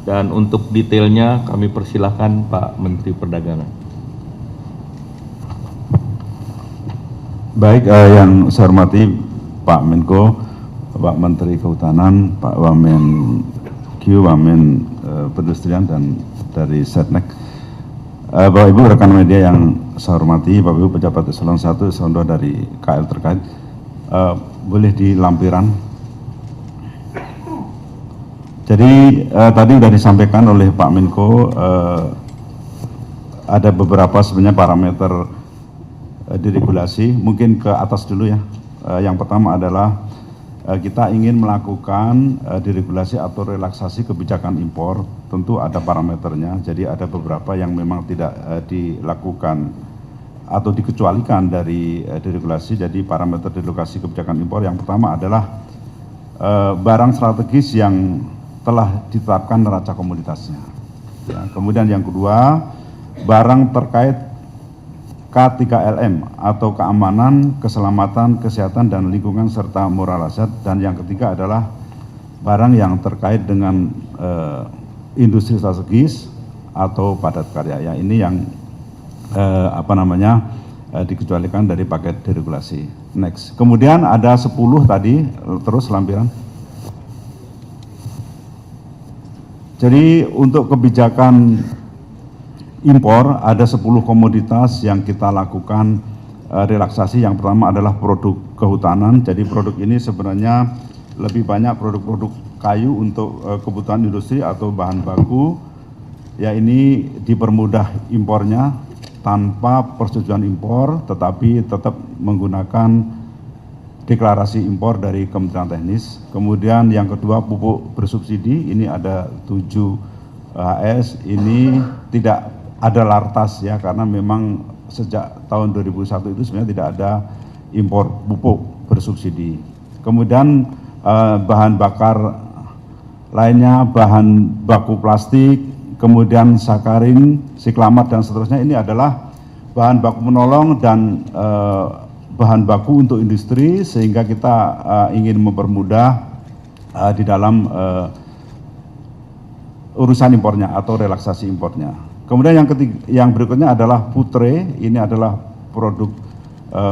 Dan untuk detailnya kami persilahkan Pak Menteri Perdagangan. Baik, yang saya hormati Pak Menko, Pak Menteri Kehutanan, Pak Wamen Q, Wamen Perindustrian dan dari Setnek. Bapak Ibu rekan media yang saya hormati, Bapak Ibu pejabat eselon 1, eselon 2 dari KL terkait, boleh di lampiran. Jadi tadi sudah disampaikan oleh Pak Menko, ada beberapa sebenarnya parameter diregulasi, mungkin ke atas dulu ya. Yang pertama adalah kita ingin melakukan diregulasi atau relaksasi kebijakan impor, tentu ada parameternya, jadi ada beberapa yang memang tidak dilakukan atau dikecualikan dari diregulasi. Jadi parameter diregulasi kebijakan impor yang pertama adalah barang strategis yang telah ditetapkan neraca komoditasnya. Ya, kemudian yang kedua, barang terkait K3LM atau keamanan, keselamatan, kesehatan, dan lingkungan serta moral hazard. Dan yang ketiga adalah barang yang terkait dengan industri strategis atau padat karya. Ya, ini yang dikecualikan dari paket deregulasi. Next. Kemudian ada 10 tadi, terus lampiran. Jadi untuk kebijakan impor ada 10 komoditas yang kita lakukan relaksasi. Yang pertama adalah produk kehutanan. Jadi produk ini sebenarnya lebih banyak produk-produk kayu untuk kebutuhan industri atau bahan baku. Ya, ini dipermudah impornya tanpa persetujuan impor, tetapi tetap menggunakan deklarasi impor dari Kementerian Teknis. Kemudian yang kedua pupuk bersubsidi, ini ada 7 HS, ini tidak ada lartas ya, karena memang sejak tahun 2001 itu sebenarnya tidak ada impor pupuk bersubsidi. Kemudian bahan bakar lainnya, bahan baku plastik, kemudian sakarin, siklamat dan seterusnya, ini adalah bahan baku menolong dan bahan baku untuk industri, sehingga kita ingin mempermudah di dalam urusan impornya atau relaksasi impornya. Kemudian yang berikutnya adalah putre, ini adalah produk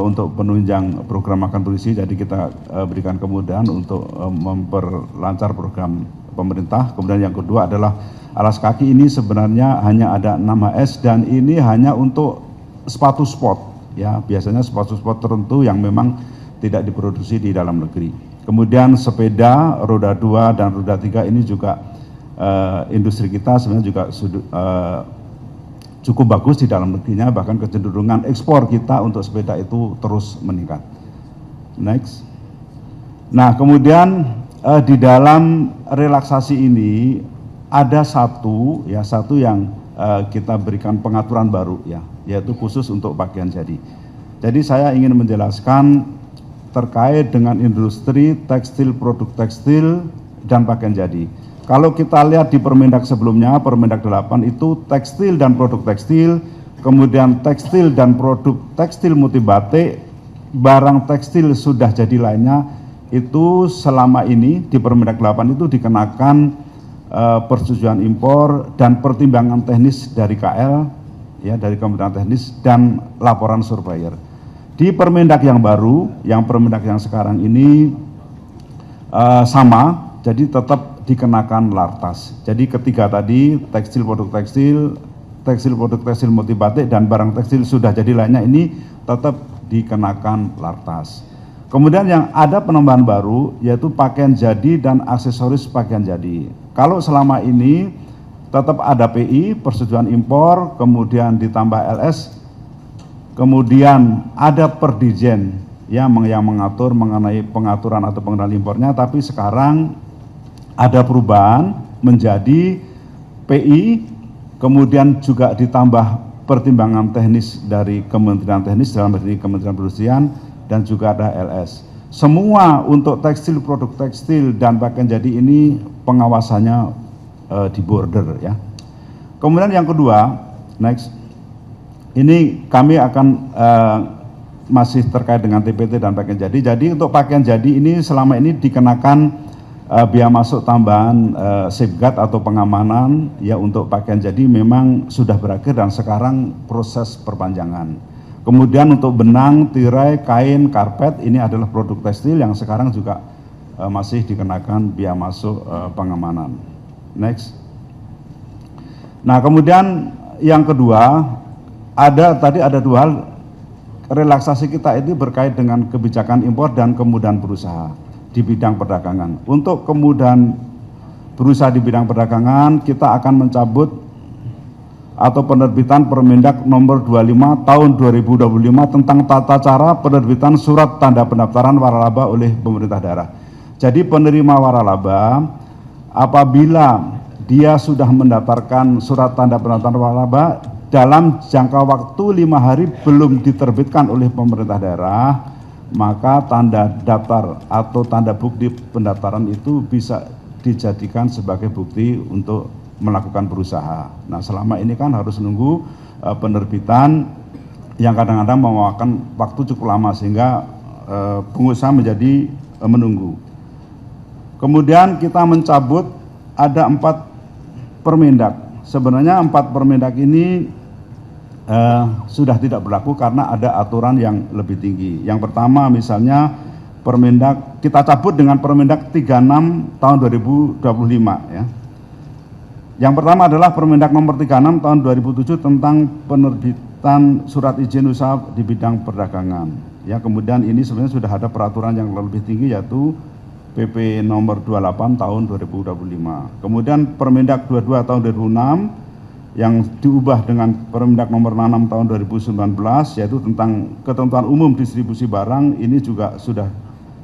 untuk penunjang program makan bergizi, jadi kita berikan kemudahan untuk memperlancar program pemerintah. Kemudian yang kedua adalah alas kaki, ini sebenarnya hanya ada 6 HS dan ini hanya untuk sepatu sport. Ya, biasanya sepatu sport tertentu yang memang tidak diproduksi di dalam negeri. Kemudian sepeda roda 2 dan roda 3 ini juga industri kita sebenarnya juga cukup bagus di dalam negerinya, bahkan kecenderungan ekspor kita untuk sepeda itu terus meningkat. Next. Nah, kemudian di dalam relaksasi ini ada satu yang kita berikan pengaturan baru ya, yaitu khusus untuk pakaian jadi. Jadi saya ingin menjelaskan terkait dengan industri tekstil, produk tekstil, dan pakaian jadi. Kalau kita lihat di Permendak sebelumnya, Permendak 8 itu tekstil dan produk tekstil, kemudian tekstil dan produk tekstil multibatik, barang tekstil sudah jadi lainnya, itu selama ini di Permendak 8 itu dikenakan persetujuan impor dan pertimbangan teknis dari KL, ya, dari Kementerian Teknis, dan laporan surveyor. Di Permendak yang baru, yang Permendak yang sekarang ini sama, jadi tetap dikenakan lartas. Jadi ketiga tadi, tekstil produk tekstil, tekstil produk tekstil multibatik, dan barang tekstil sudah jadi lainnya, ini tetap dikenakan lartas. Kemudian yang ada penambahan baru yaitu pakaian jadi dan aksesoris pakaian jadi. Kalau selama ini tetap ada PI, persetujuan impor, kemudian ditambah LS, kemudian ada Perdijen yang mengatur mengenai pengaturan atau pengendalian impornya, tapi sekarang ada perubahan menjadi PI, kemudian juga ditambah pertimbangan teknis dari Kementerian Teknis dalam arti Kementerian Perindustrian, dan juga ada LS. Semua untuk tekstil, produk tekstil, dan pakaian jadi ini pengawasannya di border ya. Kemudian yang kedua, next, ini kami akan masih terkait dengan TPT dan pakaian jadi. Jadi untuk pakaian jadi ini selama ini dikenakan biaya masuk tambahan safeguard atau pengamanan ya untuk pakaian jadi memang sudah berakhir dan sekarang proses perpanjangan. Kemudian untuk benang, tirai, kain, karpet ini adalah produk tekstil yang sekarang juga masih dikenakan biaya masuk pengamanan. Next. Nah, kemudian yang kedua tadi ada dua hal. Relaksasi kita ini berkait dengan kebijakan impor dan kemudahan berusaha di bidang perdagangan. Untuk kemudahan berusaha di bidang perdagangan, kita akan mencabut atau penerbitan Permendak nomor 25 tahun 2025 tentang tata cara penerbitan surat tanda pendaftaran waralaba oleh pemerintah daerah. Jadi penerima waralaba apabila dia sudah mendaftarkan surat tanda pendaftaran waralaba dalam jangka waktu 5 hari belum diterbitkan oleh pemerintah daerah, maka tanda daftar atau tanda bukti pendaftaran itu bisa dijadikan sebagai bukti untuk melakukan berusaha. Nah, selama ini kan harus menunggu penerbitan yang kadang-kadang memakan waktu cukup lama sehingga pengusaha menjadi menunggu. Kemudian kita mencabut ada 4 permendak. Sebenarnya 4 permendak ini sudah tidak berlaku karena ada aturan yang lebih tinggi. Yang pertama misalnya Permendak, kita cabut dengan Permendak 36 tahun 2025 ya. Yang pertama adalah Permendak nomor 36 tahun 2007 tentang penerbitan surat izin usaha di bidang perdagangan. Ya, kemudian ini sebenarnya sudah ada peraturan yang lebih tinggi yaitu PP nomor 28 tahun 2025. Kemudian Permendak 22 tahun 2006 yang diubah dengan Permendak nomor 6 tahun 2019 yaitu tentang ketentuan umum distribusi barang, ini juga sudah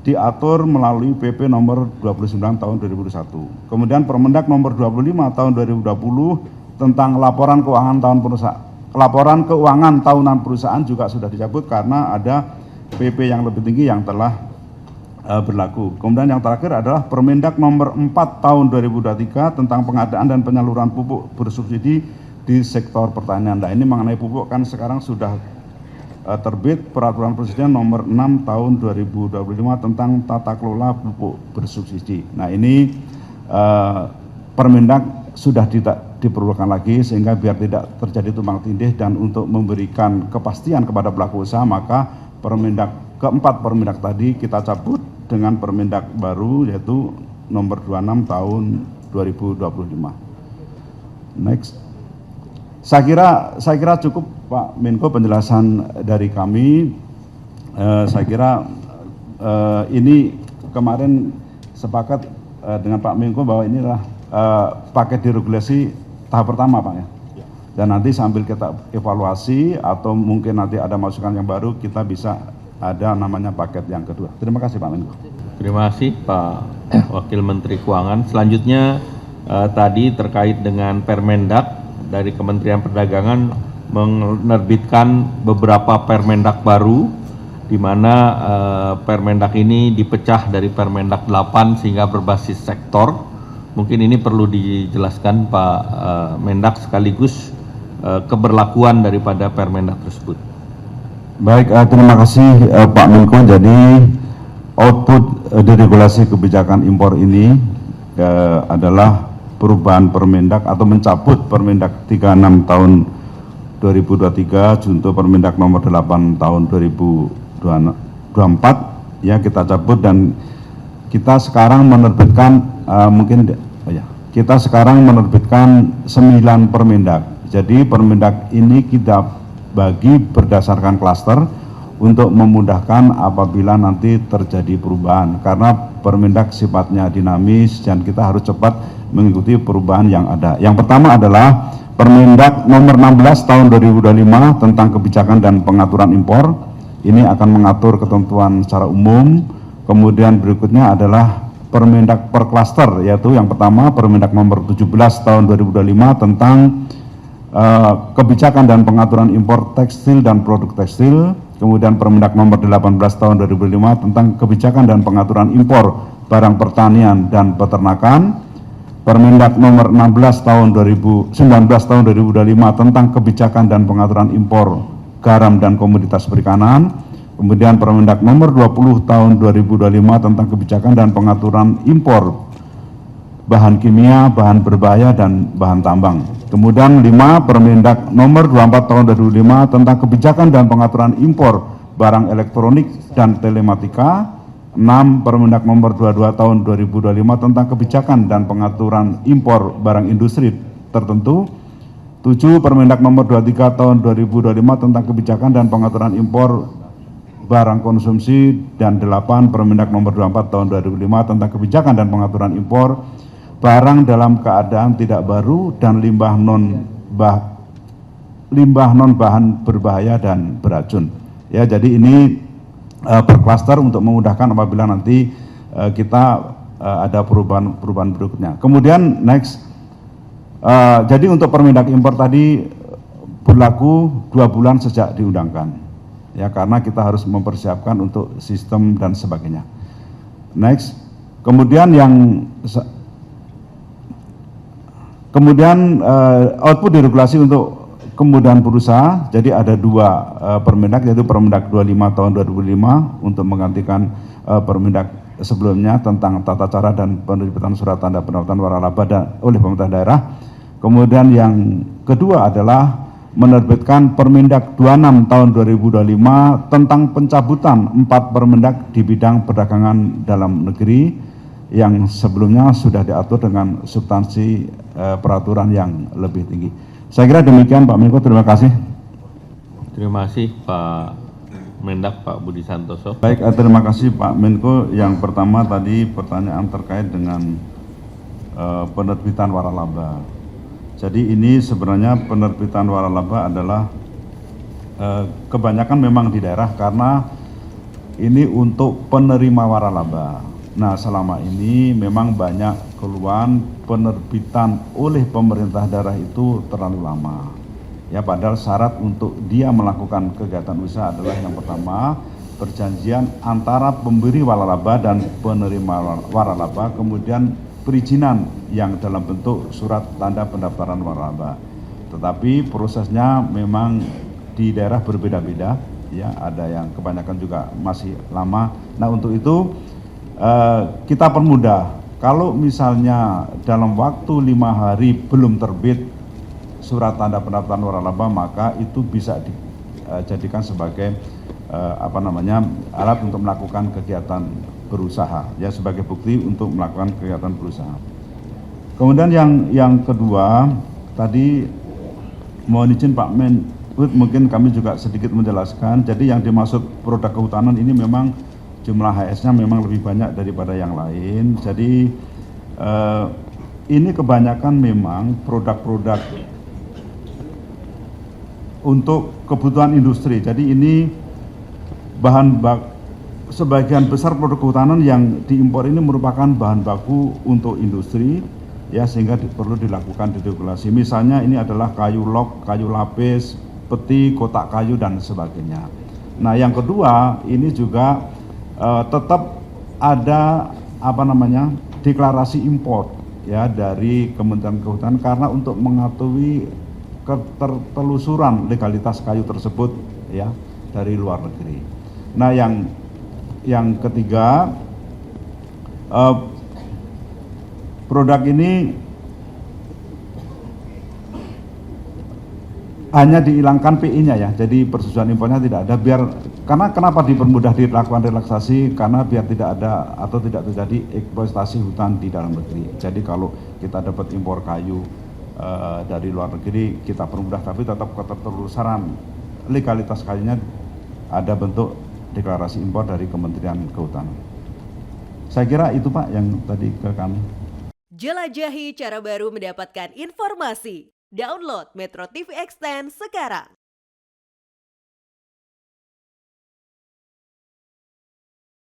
diatur melalui PP nomor 29 tahun 2001. Kemudian Permendak nomor 25 tahun 2020 tentang laporan keuangan tahunan perusahaan juga sudah dicabut karena ada PP yang lebih tinggi yang telah berlaku. Kemudian yang terakhir adalah Permendak nomor 4 tahun 2023 tentang pengadaan dan penyaluran pupuk bersubsidi di sektor pertanian. Nah, ini mengenai pupuk kan sekarang sudah terbit peraturan presiden nomor 6 tahun 2025 tentang tata kelola pupuk bersubsidi. Nah, ini Permendak sudah tidak diperlukan lagi sehingga biar tidak terjadi tumpang tindih dan untuk memberikan kepastian kepada pelaku usaha maka keempat Permendak tadi kita cabut dengan Permendak baru yaitu nomor 26 tahun 2025. Next. Saya kira cukup Pak Menko penjelasan dari kami. Saya kira ini kemarin sepakat dengan Pak Menko bahwa inilah paket deregulasi tahap pertama Pak ya. Dan nanti sambil kita evaluasi atau mungkin nanti ada masukan yang baru kita bisa ada namanya paket yang kedua. Terima kasih Pak Menko. Terima kasih Pak Wakil Menteri Keuangan. Selanjutnya tadi terkait dengan Permendak dari Kementerian Perdagangan menerbitkan beberapa Permendak baru di mana Permendak ini dipecah dari Permendak 8 sehingga berbasis sektor. Mungkin ini perlu dijelaskan Pak Mendak sekaligus keberlakuan daripada Permendak tersebut. Baik, terima kasih Pak Menko. Jadi output deregulasi kebijakan impor ini adalah perubahan Permendak atau mencabut Permendak 36 tahun 2023 junto Permendak nomor 8 tahun 2024 ya kita cabut dan kita sekarang menerbitkan kita sekarang menerbitkan 9 Permendak. Jadi Permendak ini kita bagi berdasarkan klaster untuk memudahkan apabila nanti terjadi perubahan karena Permendak sifatnya dinamis dan kita harus cepat mengikuti perubahan yang ada. Yang pertama adalah Permendak nomor 16 tahun 2025 tentang kebijakan dan pengaturan impor. Ini akan mengatur ketentuan secara umum. Kemudian berikutnya adalah Permendak per klaster, yaitu yang pertama Permendak nomor 17 tahun 2025 tentang kebijakan dan pengaturan impor tekstil dan produk tekstil. Kemudian Permendak nomor 18 tahun 2005 tentang kebijakan dan pengaturan impor barang pertanian dan peternakan. Permendak nomor 16 tahun 19 tahun 2025 tentang kebijakan dan pengaturan impor garam dan komoditas perikanan. Kemudian Permendak nomor 20 tahun 2025 tentang kebijakan dan pengaturan impor bahan kimia, bahan berbahaya, dan bahan tambang. Kemudian 5, Permendak nomor 24 tahun 2005 tentang kebijakan dan pengaturan impor barang elektronik dan telematika. 6, Permendak nomor 22 tahun 2025 tentang kebijakan dan pengaturan impor barang industri tertentu. 7, Permendak nomor 23 tahun 2025 tentang kebijakan dan pengaturan impor barang konsumsi. Dan 8, Permendak nomor 24 tahun 2005 tentang kebijakan dan pengaturan impor barang dalam keadaan tidak baru dan limbah non bahan berbahaya dan beracun. Ya, jadi ini per klaster untuk memudahkan apabila nanti kita ada perubahan berikutnya. Kemudian next, jadi untuk Permendak impor tadi berlaku 2 bulan sejak diundangkan, ya, karena kita harus mempersiapkan untuk sistem dan sebagainya. Next, kemudian output diregulasi untuk kemudahan berusaha. Jadi ada 2 Permendak, yaitu Permendak 25 tahun 2005 untuk menggantikan Permendak sebelumnya tentang tata cara dan penerbitan surat tanda pendapatan waralaba oleh pemerintah daerah. Kemudian yang kedua adalah menerbitkan Permendak 26 tahun 2025 tentang pencabutan 4 Permendak di bidang perdagangan dalam negeri yang sebelumnya sudah diatur dengan substansi peraturan yang lebih tinggi. Saya kira demikian Pak Menko, terima kasih. Terima kasih Pak Mendak, Pak Budi Santoso. Baik, terima kasih Pak Menko. Yang pertama tadi pertanyaan terkait dengan penerbitan waralaba. Jadi ini sebenarnya penerbitan waralaba adalah kebanyakan memang di daerah karena ini untuk penerima waralaba. Nah, selama ini memang banyak keluhan penerbitan oleh pemerintah daerah itu terlalu lama. Ya, padahal syarat untuk dia melakukan kegiatan usaha adalah yang pertama, perjanjian antara pemberi waralaba dan penerima waralaba, kemudian perizinan yang dalam bentuk surat tanda pendaftaran waralaba. Tetapi prosesnya memang di daerah berbeda-beda, ya, ada yang kebanyakan juga masih lama. Nah, untuk itu kita permudah. Kalau misalnya dalam waktu 5 hari belum terbit surat tanda pendaftaran waralaba, maka itu bisa dijadikan sebagai alat untuk melakukan kegiatan berusaha, ya, sebagai bukti untuk melakukan kegiatan berusaha. Kemudian yang kedua tadi mohon izin Pak Menhub, mungkin kami juga sedikit menjelaskan. Jadi yang dimaksud produk kehutanan ini memang jumlah HS-nya memang lebih banyak daripada yang lain. Jadi ini kebanyakan memang produk-produk untuk kebutuhan industri. Jadi ini sebagian besar produk kehutanan yang diimpor ini merupakan bahan baku untuk industri, ya, sehingga perlu dilakukan deregulasi. Misalnya ini adalah kayu log, kayu lapis, peti, kotak kayu, dan sebagainya. Nah, yang kedua ini juga tetap ada deklarasi impor, ya, dari Kementerian Kehutanan karena untuk mengetahui ketertelusuran legalitas kayu tersebut, ya, dari luar negeri. Nah, yang ketiga, produk ini hanya dihilangkan PI-nya, ya, jadi persetujuan impornya tidak ada. Karena kenapa dipermudah dilakukan relaksasi? Karena biar tidak ada atau tidak terjadi eksploitasi hutan di dalam negeri. Jadi kalau kita dapat impor kayu dari luar negeri, kita permudah, tapi tetap ketertelusuran legalitas kayunya ada bentuk deklarasi impor dari Kementerian Kehutanan. Saya kira itu Pak yang tadi ke kami. Jelajahi cara baru mendapatkan informasi. Download Metro TV Extend sekarang.